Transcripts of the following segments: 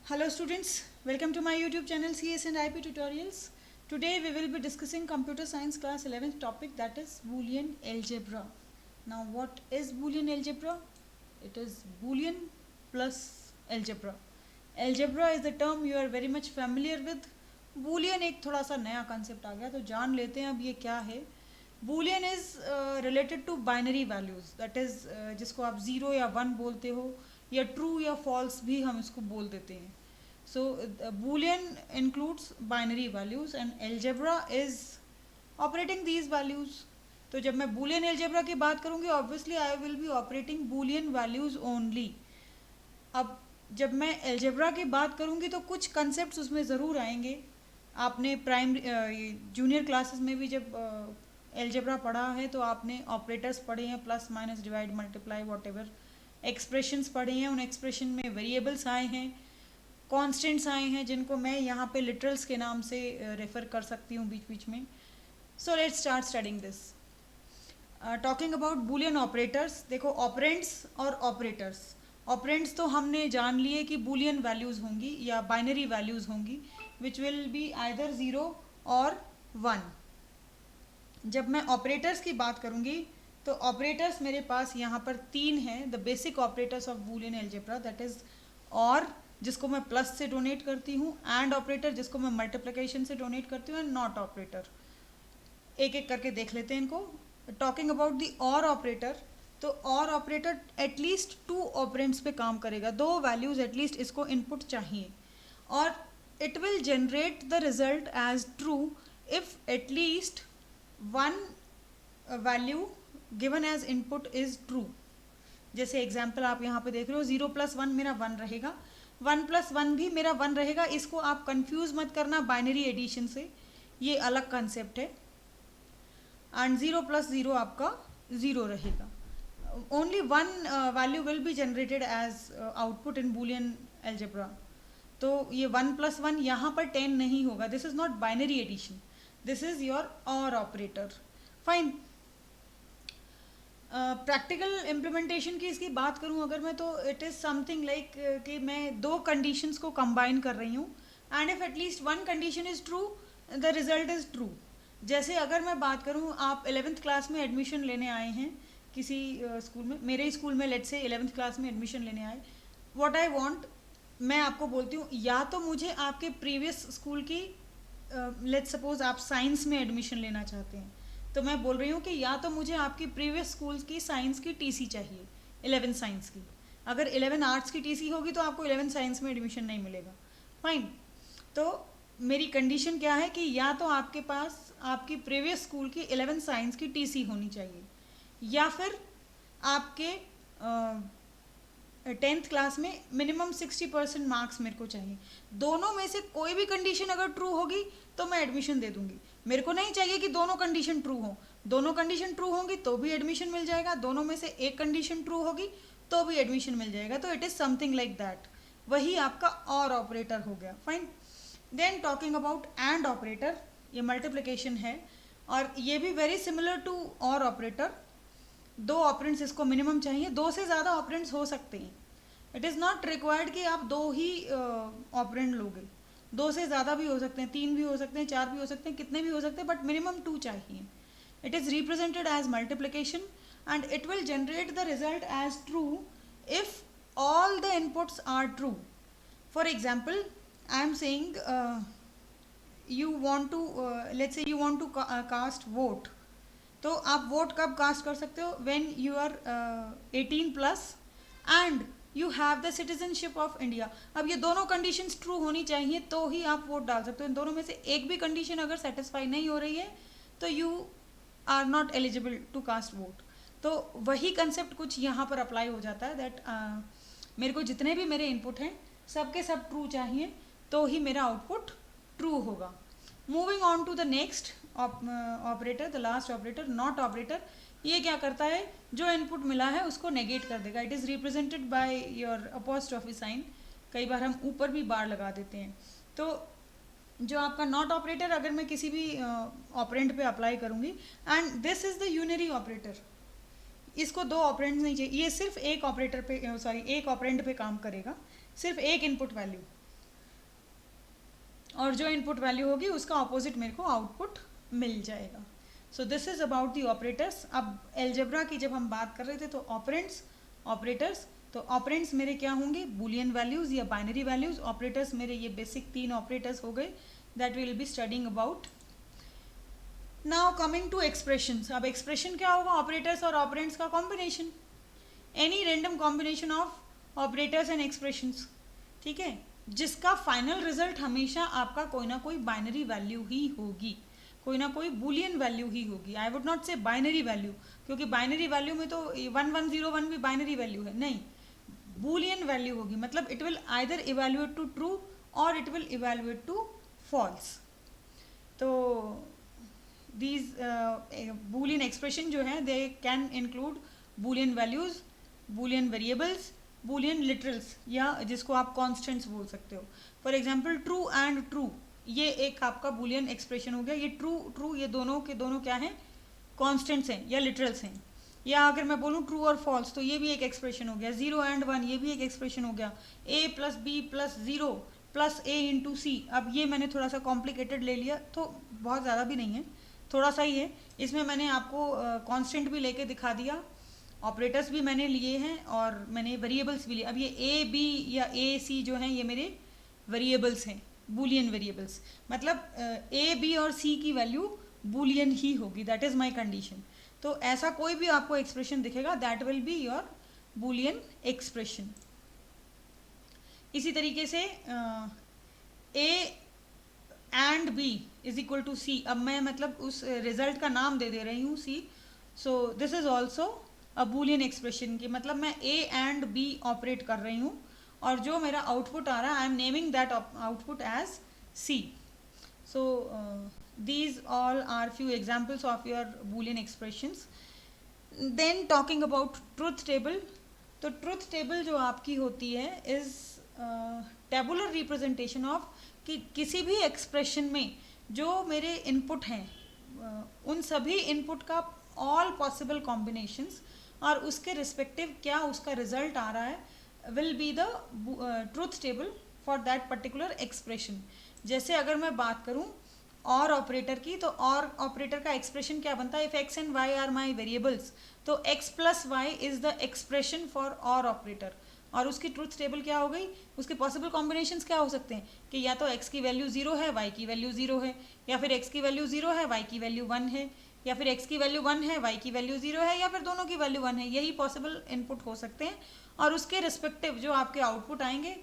Hello students, welcome to my YouTube channel CS and IP Tutorials. Today we will be discussing Computer Science class 11th topic, that is Boolean algebra. Now what is Boolean algebra? It is Boolean plus algebra. Algebra is the term you are very much familiar with. Boolean एक थोड़ा सा नया concept आ गया, तो जान लेते हैं अब ये क्या है. Boolean is related to binary values, that is जिसको आप 0 या 1 बोलते हो या ट्रू या फॉल्स भी हम इसको बोल देते हैं. So Boolean includes binary values and algebra is operating these values. तो जब मैं Boolean algebra की बात करूँगी obviously I will be operating Boolean values only. अब जब मैं algebra की बात करूँगी तो कुछ concepts उसमें ज़रूर आएंगे. आपने जूनियर क्लासेस में भी जब algebra पढ़ा है तो आपने ऑपरेटर्स पढ़े हैं, plus minus divide multiply what ever. Expressions पढ़े हैं, उन एक्सप्रेशन में वेरिएबल्स आए हैं, कॉन्स्टेंट्स आए हैं जिनको मैं यहाँ पे लिटरल्स के नाम से रेफ़र कर सकती हूँ बीच बीच में. So let's start studying this. Talking about Boolean operators. देखो ऑपरेंड्स और ऑपरेटर्स. ऑपरेंड्स तो हमने जान लिए कि बूलियन वैल्यूज़ होंगी या बाइनरी वैल्यूज़ होंगी विच विल बी आइदर 0 और 1. जब मैं ऑपरेटर्स की बात करूँगी तो ऑपरेटर्स मेरे पास यहाँ पर 3 हैं. The basic operators of Boolean algebra, that is और, जिसको मैं प्लस से डोनेट करती हूँ, एंड ऑपरेटर जिसको मैं मल्टीप्लिकेशन से डोनेट करती हूँ, एंड नॉट ऑपरेटर. एक एक करके देख लेते हैं इनको. टॉकिंग अबाउट द और ऑपरेटर, तो और ऑपरेटर एटलीस्ट 2 ऑपरेंड्स पे काम करेगा. 2 वैल्यूज़ एटलीस्ट इसको इनपुट चाहिए और it will generate the result as true if at least 1 value given as input is true. जैसे एग्जाम्पल आप यहाँ पे देख रहे हो, 0 + 1 मेरा 1 रहेगा, 1 + 1 भी मेरा 1 रहेगा. इसको आप कंफ्यूज मत करना बाइनरी एडिशन से, ये अलग कंसेप्ट है. एंड 0 + 0 आपका 0 रहेगा. Only 1 value will be generated as output in Boolean algebra. तो ये 1 + 1 यहाँ पर 10 नहीं होगा. This is not binary addition, this is your or operator. Fine. Practical implementation की इसकी बात करूं अगर मैं, तो इट इज़ समथिंग लाइक कि मैं 2 कंडीशंस को कंबाइन कर रही हूँ and if at least 1 condition is true the result is true. जैसे अगर मैं बात करूँ, आप 11th क्लास में एडमिशन लेने आए हैं किसी स्कूल में, मेरे ही स्कूल में लेट्स से 11th क्लास में एडमिशन लेने आए. व्हाट आई वांट, मैं आपको बोलती हूँ या तो मुझे आपके प्रीवियस स्कूल की, लेट्स सपोज आप साइंस में एडमिशन लेना चाहते हैं, तो मैं बोल रही हूँ कि या तो मुझे आपकी प्रीवियस स्कूल की साइंस की टीसी चाहिए, 11 साइंस की. अगर 11 आर्ट्स की टीसी होगी तो आपको 11 साइंस में एडमिशन नहीं मिलेगा. फाइन. तो मेरी कंडीशन क्या है कि या तो आपके पास आपकी प्रीवियस स्कूल की 11 साइंस की टीसी होनी चाहिए, या फिर आपके 10th क्लास में मिनिमम 60% मार्क्स मेरे को चाहिए. दोनों में से कोई भी कंडीशन अगर ट्रू होगी तो मैं एडमिशन दे दूंगी. मेरे को नहीं चाहिए कि दोनों कंडीशन ट्रू हो. दोनों कंडीशन ट्रू होंगी तो भी एडमिशन मिल जाएगा, दोनों में से एक कंडीशन ट्रू होगी तो भी एडमिशन मिल जाएगा. तो it is something like that. वही आपका और ऑपरेटर हो गया. Fine. Then talking about and operator, ये मल्टीप्लिकेशन है और ये भी very similar to or operator. 2 operands इसको मिनिमम चाहिए, 2 से ज़्यादा ऑपरेंड्स हो सकते हैं. इट इज़ नॉट रिक्वायर्ड कि आप 2 ही ऑपरेंड लोगे. 2 से ज़्यादा भी हो सकते हैं, 3 भी हो सकते हैं, 4 भी हो सकते हैं, कितने भी हो सकते हैं, बट मिनिमम 2 चाहिए. It is represented as multiplication and it will generate the result as true if all the inputs are true. For example, I am saying you want to let's say you want to cast vote. तो आप vote कब cast कर सकते हो? When you are 18+ and you have the citizenship of India. अब ये दोनों conditions true होनी चाहिए तो ही आप वोट डाल सकते हो. इन दोनों में से एक भी कंडीशन अगर सेटिस्फाई नहीं हो रही है तो you are not eligible to cast vote. तो वही कंसेप्ट कुछ यहाँ पर अप्लाई हो जाता है दैट मेरे को जितने भी मेरे इनपुट हैं सबके सब ट्रू चाहिए तो ही मेरा आउटपुट ट्रू होगा. Moving on to the next operator, the last operator, not operator. ये क्या करता है? जो इनपुट मिला है उसको नेगेट कर देगा. It is represented by your apostrophe sign. कई बार हम ऊपर भी बार लगा देते हैं. तो जो आपका नॉट ऑपरेटर, अगर मैं किसी भी ऑपरेंड पे अप्लाई करूँगी, and this is the unary operator. इसको 2 ऑपरेंड नहीं चाहिए, ये सिर्फ एक ऑपरेटर पे एक ऑपरेंड पे काम करेगा, सिर्फ एक इनपुट वैल्यू. और जो इनपुट वैल्यू होगी उसका ऑपोजिट मेरे को आउटपुट मिल जाएगा. सो this is about the operators. अब एल्जेब्रा की जब हम बात कर रहे थे तो ऑपरेंड्स, ऑपरेटर्स, तो ऑपरेंड्स मेरे क्या होंगे, बूलियन वैल्यूज या बाइनरी वैल्यूज. ऑपरेटर्स मेरे ये बेसिक 3 ऑपरेटर्स हो गए that we will be studying about. Now coming to expressions. अब एक्सप्रेशन क्या होगा, ऑपरेटर्स और ऑपरेंड्स का combination, any random combination of operators and expressions. ठीक है, जिसका फाइनल रिजल्ट हमेशा आपका कोई ना कोई बाइनरी वैल्यू ही होगी, कोई ना कोई बूलियन वैल्यू ही होगी. आई वुड नॉट से बाइनरी वैल्यू, क्योंकि बाइनरी वैल्यू में तो 1101 भी बाइनरी वैल्यू है, नहीं, बूलियन वैल्यू होगी. मतलब it will either evaluate to true और it will evaluate to false. तो these boolean expression जो है they can include boolean values, boolean variables, boolean literals या जिसको आप constants बोल सकते हो. For example true and true, ये एक आपका boolean expression हो गया. ये ट्रू ट्रू ये दोनों के दोनों क्या हैं, constants हैं या literals हैं. या अगर मैं बोलूँ ट्रू और फॉल्स तो ये भी एक एक्सप्रेशन हो गया. 0 and 1 ये भी एक एक्सप्रेशन हो गया. a plus B plus 0 plus a into C. अब ये मैंने थोड़ा सा कॉम्प्लिकेटेड ले लिया, तो बहुत ज़्यादा भी नहीं है, थोड़ा सा ही है. इसमें मैंने आपको कांस्टेंट भी लेके दिखा दिया, ऑपरेटर्स भी मैंने लिए हैं और मैंने वेरिएबल्स भी लिए. अब ये ए बी या ए सी जो हैं ये मेरे वेरिएबल्स हैं, बूलियन वेरिएबल्स. मतलब ए बी और सी की वैल्यू बूलियन ही होगी, दैट इज़ माई कंडीशन. तो ऐसा कोई भी आपको एक्सप्रेशन दिखेगा that will be your boolean expression. इसी तरीके से A and B is equal to C. अब मैं मतलब उस रिजल्ट का नाम दे रही हूँ C. So this is also a boolean expression की, मतलब मैं ए एंड बी ऑपरेट कर रही हूँ और जो मेरा आउटपुट आ रहा है I am naming that output as C. So these all are few examples of your boolean expressions. Then talking about truth table, तो truth table जो आपकी होती है is tabular representation of कि किसी भी expression में जो मेरे input हैं उन सभी input का all possible combinations और उसके respective क्या उसका result आ रहा है will be the truth table for that particular expression. जैसे अगर मैं बात करूँ और ऑपरेटर की, तो और ऑपरेटर का एक्सप्रेशन क्या बनता है, if X and Y are my variables तो X plus Y is the expression for or operator. और उसकी ट्रूथ टेबल क्या हो गई, उसके पॉसिबल कॉम्बिनेशंस क्या हो सकते हैं कि या तो एक्स की वैल्यू 0 है, वाई की वैल्यू 0 है, या फिर एक्स की वैल्यू 0 है, वाई की वैल्यू 1 है, या फिर एक्स की वैल्यू 1 है, वाई की वैल्यू 0 है, या फिर दोनों की वैल्यू 1 है. यही पॉसिबल इनपुट हो सकते हैं और उसके रिस्पेक्टिव जो आपके आउटपुट आएंगे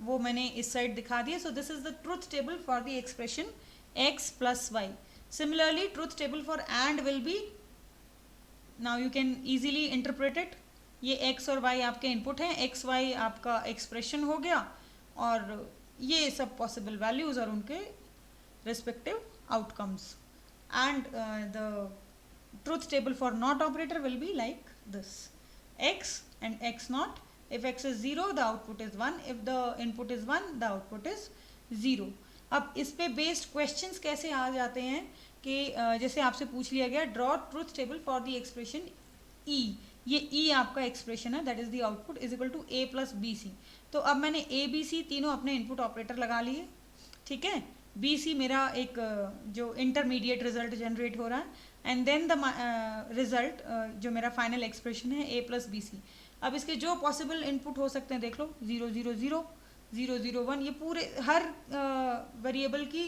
वो मैंने इस साइड दिखा दिए. So this is the truth table for the expression x plus y. Similarly, truth table for and will be, now you can easily interpret it. ये x और y आपके इनपुट हैं, x y आपका expression हो गया और ये सब पॉसिबल वैल्यूज और उनके respective outcomes. And the truth table for not operator will be like this, x and x not. If x is 0 the output is 1, if the input is 1 the output is 0. अब इस पे based questions कैसे आ जाते हैं कि जैसे आपसे पूछ लिया गया draw truth table for the expression E. ये ई आपका एक्सप्रेशन है, that is the output is equal to A plus B C. तो अब मैंने ए बी सी तीनों अपने इनपुट ऑपरेटर लगा लिए, ठीक है. बी सी मेरा एक जो इंटरमीडिएट रिजल्ट जनरेट हो रहा है एंड देन द रिजल्ट जो मेरा फाइनल एक्सप्रेशन है ए प्लस बी सी. अब इसके जो पॉसिबल इनपुट हो सकते हैं देख लो, 0 0 0 0 0 1, ये पूरे हर वेरिएबल की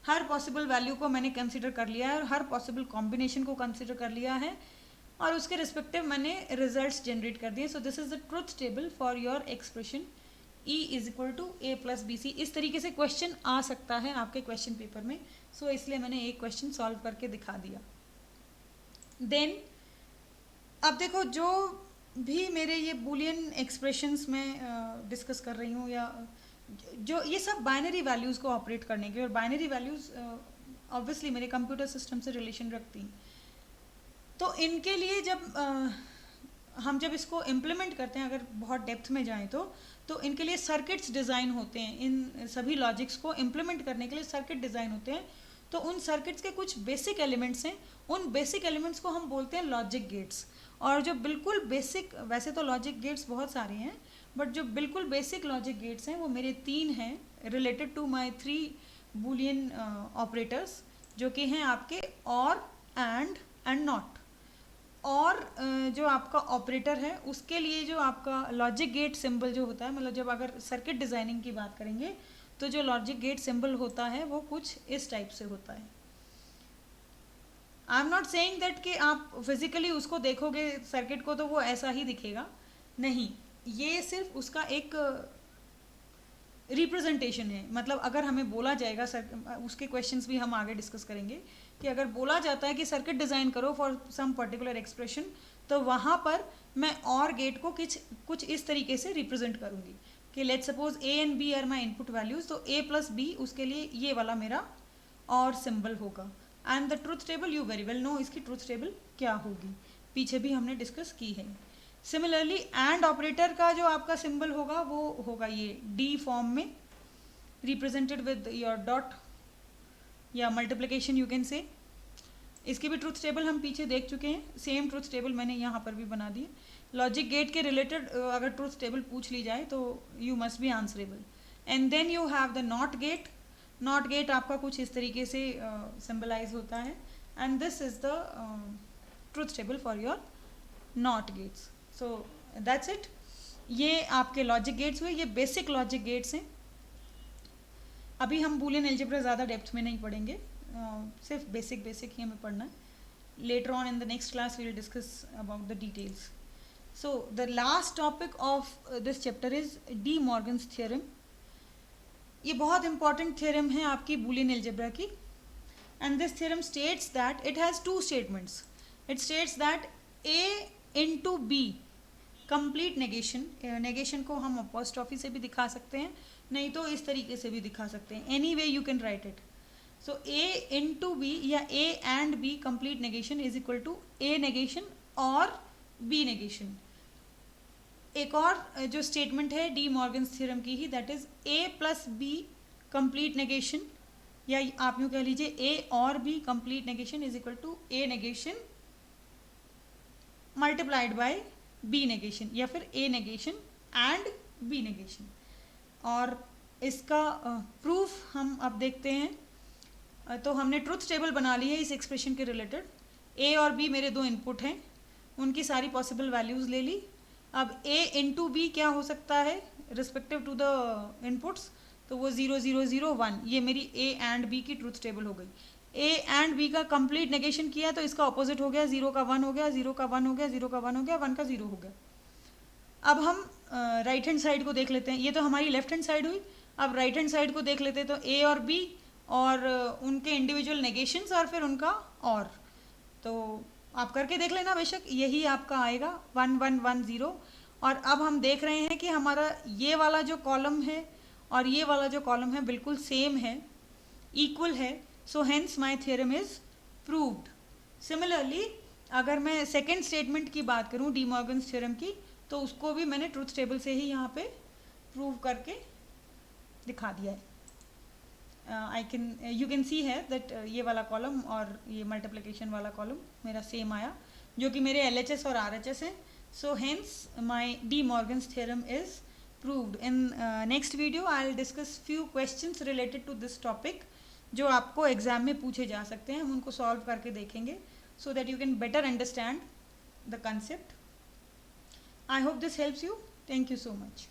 हर पॉसिबल वैल्यू को मैंने कंसिडर कर लिया है और हर पॉसिबल कॉम्बिनेशन को कंसिडर कर लिया है और उसके रिस्पेक्टिव मैंने रिजल्ट्स जनरेट कर दिए. So this is the truth table for your expression E is equal to A plus B C. इस तरीके से क्वेश्चन आ सकता है आपके क्वेश्चन पेपर में. सो इसलिए मैंने एक क्वेश्चन सॉल्व करके दिखा दिया. देन अब देखो जो भी मेरे ये बूलियन एक्सप्रेशंस में डिस्कस कर रही हूँ या जो ये सब बाइनरी वैल्यूज़ को ऑपरेट करने के, और बाइनरी वैल्यूज़ ऑब्वियसली मेरे कंप्यूटर सिस्टम से रिलेशन रखती हैं. तो इनके लिए जब हम जब इसको इम्प्लीमेंट करते हैं, अगर बहुत डेप्थ में जाएं तो इनके लिए सर्किट्स डिज़ाइन होते हैं. इन सभी लॉजिक्स को इम्प्लीमेंट करने के लिए सर्किट डिज़ाइन होते हैं. तो उन सर्किट्स के कुछ बेसिक एलिमेंट्स हैं, उन बेसिक एलिमेंट्स को हम बोलते हैं लॉजिक गेट्स. और जो बिल्कुल बेसिक, वैसे तो लॉजिक गेट्स बहुत सारे हैं बट जो बिल्कुल बेसिक लॉजिक गेट्स हैं वो मेरे 3 हैं related to my 3 Boolean operators जो कि हैं आपके और, एंड नॉट। और जो आपका ऑपरेटर है उसके लिए जो आपका लॉजिक गेट सिंबल जो होता है, मतलब जब अगर सर्किट डिज़ाइनिंग की बात करेंगे तो जो लॉजिक गेट सिंबल होता है वो कुछ इस टाइप से होता है। I am not saying that कि आप फिजिकली उसको देखोगे सर्किट को तो वो ऐसा ही दिखेगा, नहीं, ये सिर्फ उसका एक रिप्रेजेंटेशन है। मतलब अगर हमें बोला जाएगा, उसके क्वेश्चंस भी हम आगे डिस्कस करेंगे, कि अगर बोला जाता है कि सर्किट डिज़ाइन करो फॉर सम पर्टिकुलर एक्सप्रेशन, तो वहाँ पर मैं और गेट को कुछ इस तरीके से रिप्रेजेंट करूँगी कि let's suppose A and B are my input values, तो ए प्लस बी उसके लिए ये वाला मेरा और सिंबल होगा। And the truth table you very well know इसकी ट्रूथ टेबल क्या होगी, पीछे भी हमने डिस्कस की है। सिमिलरली एंड ऑपरेटर का जो आपका सिंबल होगा वो होगा ये डी फॉर्म में, रिप्रेजेंटेड विद योर डॉट या मल्टीप्लिकेशन यू कैन से। इसकी भी ट्रूथ टेबल हम पीछे देख चुके हैं, सेम ट्रूथ टेबल मैंने यहाँ पर भी बना दी है। लॉजिक गेट के रिलेटेड अगर ट्रूथ टेबल पूछ ली जाए तो you must be answerable. And then you have the not gate. Not gate आपका कुछ इस तरीके से सिंबलाइज होता है, and this is the truth table for your not gates. So that's it. ये आपके लॉजिक गेट्स हुए, ये बेसिक लॉजिक गेट्स हैं। अभी हम बूलियन अलजेब्रा ज़्यादा डेप्थ में नहीं पढ़ेंगे, सिर्फ बेसिक ही हमें पढ़ना है। Later on in the next class we will discuss about the details. So the last topic of this chapter is De Morgan's theorem. ये बहुत इंपॉर्टेंट थ्योरम है आपकी बूलियन अलजेब्रा की, and this theorem states that it has two statements. It states that A into B complete negation, negation को हम apostrophe से भी दिखा सकते हैं, नहीं तो इस तरीके से भी दिखा सकते हैं, anyway you can write it. So A into B या A and B complete negation is equal to A negation और बी नेगेशन। एक और जो स्टेटमेंट है डी मॉर्गन्स थ्योरम की ही, that is A plus B complete negation, या आप यूँ कह लीजिए ए और B complete negation is equal to A negation multiplied by B negation, या फिर A negation and B negation. और इसका प्रूफ हम अब देखते हैं। तो हमने ट्रुथ टेबल बना ली है इस एक्सप्रेशन के रिलेटेड। ए और बी मेरे दो इनपुट हैं, उनकी सारी पॉसिबल वैल्यूज़ ले ली। अब ए इंटू बी क्या हो सकता है रिस्पेक्टिव टू द इनपुट्स, तो वो 0 0 0 1, ये मेरी ए एंड बी की ट्रुथ टेबल हो गई। ए एंड बी का कंप्लीट नेगेशन किया तो इसका ऑपोजिट हो गया, 0 का 1 हो गया, 0 का 1 हो गया, 0 का 1 हो गया, 1 का 0 हो गया। अब हम राइट हैंड साइड को देख लेते हैं, ये तो हमारी लेफ्ट हैंड साइड हुई। अब राइट हैंड साइड को देख लेते हैं, तो ए और बी और उनके इंडिविजुअल नेगेशंस और फिर उनका और, तो आप करके देख लेना बेशक, यही आपका आएगा 1 1 1 0। और अब हम देख रहे हैं कि हमारा ये वाला जो कॉलम है और ये वाला जो कॉलम है बिल्कुल सेम है, इक्वल है, so hence my theorem is proved. Similarly अगर मैं सेकेंड स्टेटमेंट की बात करूं डी मॉर्गन्स थ्योरम की, तो उसको भी मैंने ट्रूथ टेबल से ही यहाँ पे प्रूव करके दिखा दिया है। यू कैन सी है दैट ये वाला कॉलम और ये मल्टीप्लिकेशन वाला कॉलम मेरा सेम आया, जो कि मेरे LHS और RHS हैं। So hence my D Morgan's theorem is proved. In next video I will discuss few questions related to this topic जो आपको एग्जाम में पूछे जा सकते हैं, हम उनको सॉल्व करके देखेंगे so that you can better understand the concept. I hope this helps you. Thank you so much.